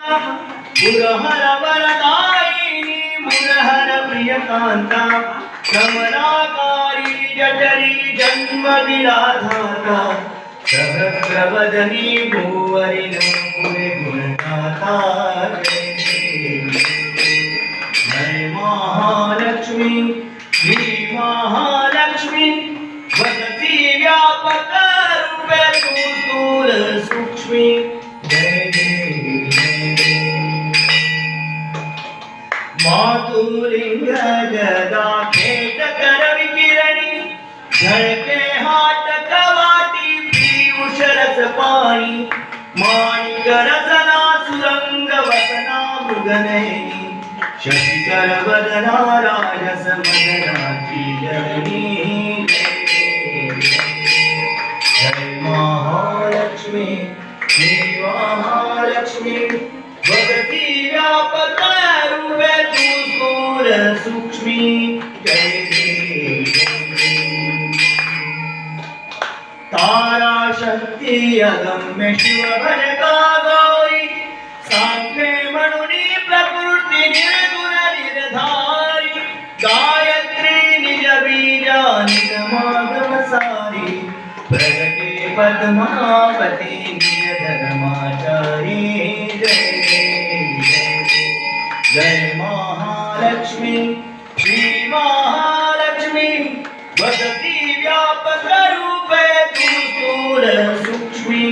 पुरहर वरदायिनी मुरहर प्रियकांता कमलाकारी जठरी जन्म विराधाता सहस्रवदनी भूवरी पुरे गुणगाता जय महालक्ष्मी श्री महालक्ष्मी वदती व्यापक रूपे तू स्थूल सूक्ष्मी जय मातुलिंग जदा खेट कर विकिरणी झळके हात कवाटी पीयूष रस पाणी माणिक रसना सुरंग वसना मृगनयनी शशिकर वदना राजस मदनाची जननी जय महालक्ष्मी श्री महालक्ष्मी वदती व्यापक रूपे तू स्थूल सूक्ष्मी जय तारा शक्ती अगम्य शिव भजका गौरी सांख्ये म्हणून प्रकृती निर्गुण निर्धारी गायत्री निज बीजा निगमागम सारी प्रगटे पद्मावती निज धर्माचारी जय जय महालक्ष्मी श्री महालक्ष्मी वदती व्यापक रूपे तू स्थूल सूक्ष्मी